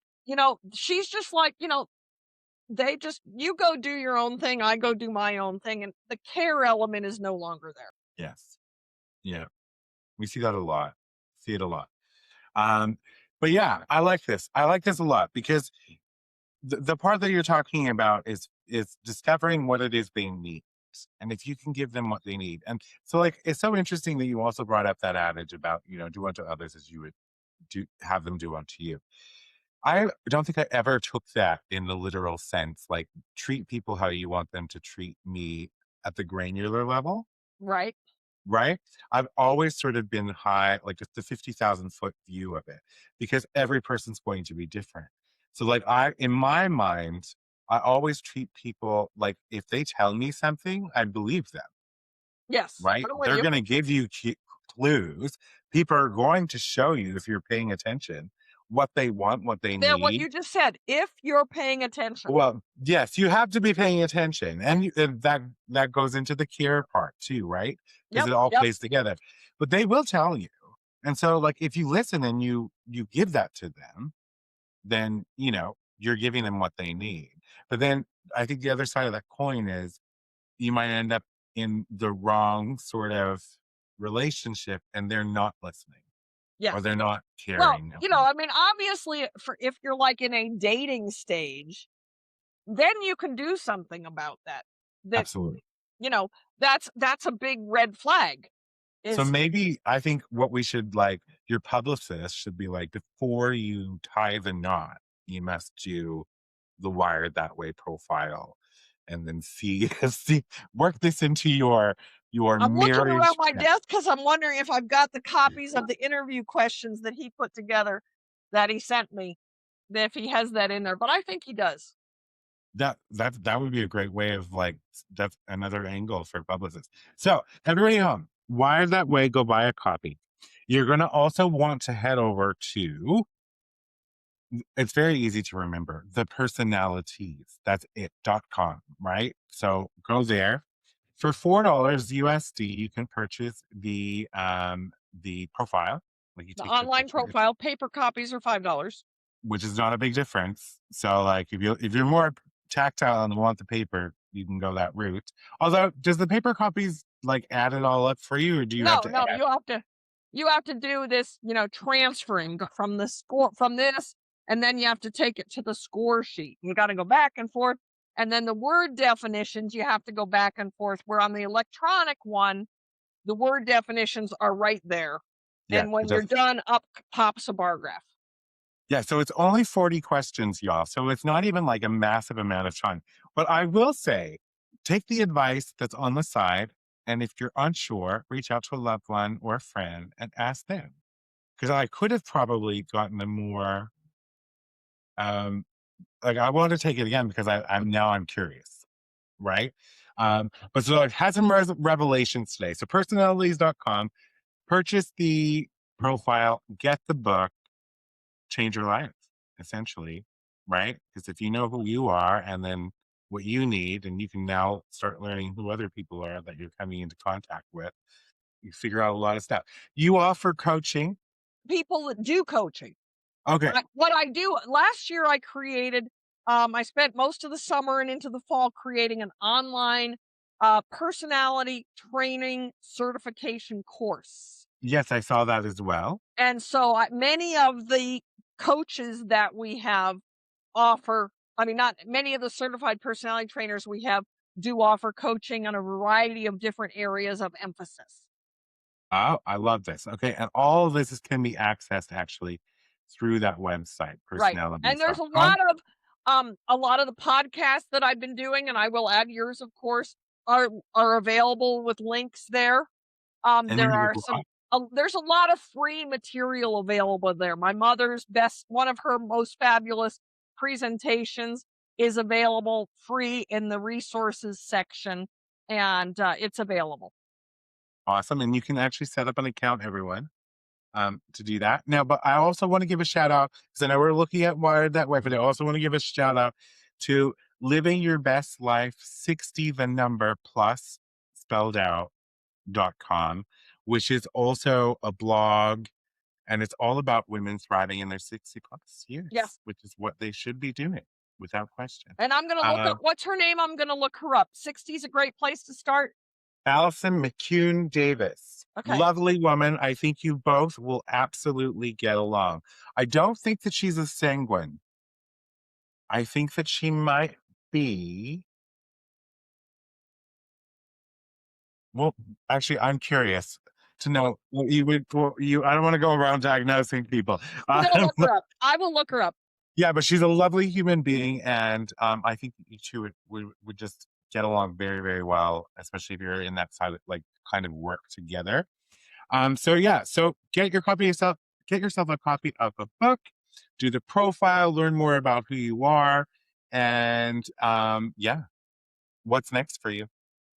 she's just like, you go do your own thing, I go do my own thing, and the care element is no longer there. Yes. Yeah. We see that a lot. See it a lot. Um, but yeah, I like this. I like this a lot because the part that you're talking about is discovering what it is they need. And if you can give them what they need. And so like it's so interesting that you also brought up that adage about, do unto others as you would do have them do unto you. I don't think I ever took that in the literal sense, like treat people how you want them to treat me at the granular level. Right? Right? I've always sort of been high, like just the 50,000-foot view of it, because every person's going to be different. So, like, in my mind, I always treat people like if they tell me something, I believe them, Yes, right? I'm with They're you. going to give you clues. People are going to show you, if you're paying attention, what they want, what they There, what need. you just said, if you're paying attention. Well, yes, you have to be paying attention, and that goes into the care part too, right? Because Yep, it all yep, plays together. But they will tell you, and so like if you listen and you give that to them, then you're giving them what they need. But then I think the other side of that coin is you might end up in the wrong sort of relationship, and they're not listening or yes. they're not Well, caring. I mean, obviously, for if you're like in a dating stage, then you can do something about that. That Absolutely. you know, that's a big red flag. So Is maybe I think what we should like your publicist should be like before you tie the knot, you must do the wired that way profile and then see see work this into your I'm looking around marriage my plan. desk because I'm wondering if I've got the copies of the interview questions that he put together that he sent me. If he has that in there, but I think he does. That would be a great way of like that's another angle for publicists. So everybody home, wired that way, go buy a copy. You're gonna also want to head over to it's very easy to remember. The personalities, that's it.com, right? So go there. For $4 USD, you can purchase the profile. Like you The take your online pictures, profile, paper copies are $5. which is not a big difference. So like if you're more tactile and want the paper, you can go that route. Although, does the paper copies like add it all up for you, or do you have No, to no, add? you have to do this, transferring from the score from this, and then you have to take it to the score sheet. You got to go back and forth. And then the word definitions, you have to go back and forth. Where on the electronic one, the word definitions are right there. Yeah, And it when you're does. done, up pops a bar graph. Yeah, so it's only 40 questions, y'all. So it's not even like a massive amount of time. But I will say, take the advice that's on the side. And if you're unsure, reach out to a loved one or a friend and ask them. Because I could have probably gotten a more, um, like, I want to take it again because I'm curious, right? But so it has some revelations today. So personalities.com, purchase the profile, get the book, change your life, essentially, right? Because if you know who you are and then what you need, and you can now start learning who other people are that you're coming into contact with, you figure out a lot of stuff. You offer coaching. People that do coaching. Okay. What I do last year, I created. I spent most of the summer and into the fall creating an online personality training certification course. Yes, I saw that as well. And so many of the coaches that we have offer, I mean, not many of the certified personality trainers we have do offer coaching on a variety of different areas of emphasis. Oh, I love this. Okay. And all of this can be accessed actually through that website, Right. And there's personalities.com. a lot of the podcasts that I've been doing, and I will add yours, of course, are available with links there. And then There you are go, some there's a lot of free material available there. My mother's best one of her most fabulous presentations is available free in the resources section, and, it's available. awesome. And you can actually set up an account, everyone, to do that. Now, but I also want to give a shout out because I know we're looking at Wired that way, but I also want to give a shout out to Living Your Best Life 60 the number plus spelled out.com, which is also a blog, and it's all about women thriving in their 60 plus Yeah, years, which is what they should be doing without question. and I'm gonna look Uh, up what's her name? I'm gonna look her up. 60 is a great place to start. Allison McCune Davis. Okay. Lovely woman. I think you both will absolutely get along. I don't think that she's a sanguine. I think that she might be. Well, actually, I'm curious to know what you would. What you. I don't want to go around diagnosing people. I'm gonna Um, look her up. I will look her up. yeah, but she's a lovely human being, and I think you two would just get along very, very well, especially if you're in that side of like kind of work together. So yeah, so get yourself a copy of a book, do the profile, learn more about who you are, and yeah, what's next for you?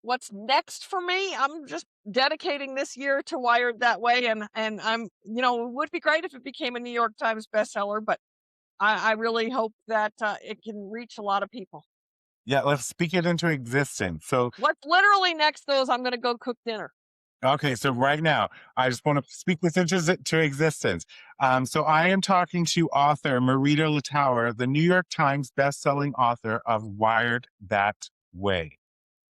What's next for me? I'm just dedicating this year to Wired That Way, and it would be great if it became a New York Times bestseller, but I really hope that it can reach a lot of people. Yeah, let's speak it into existence. So What's literally next, though, is I'm going to go cook dinner. okay, so right now, I just want to speak this into existence. So I am talking to author Marita Littauer, the New York Times bestselling author of Wired That Way.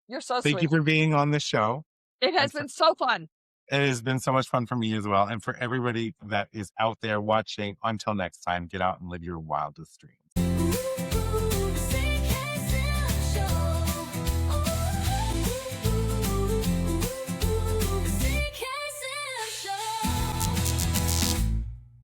You're so Thank you sweet. for being on the show. It And has for been so fun. It has been so much fun for me as well. And for everybody that is out there watching, until next time, get out and live your wildest dream.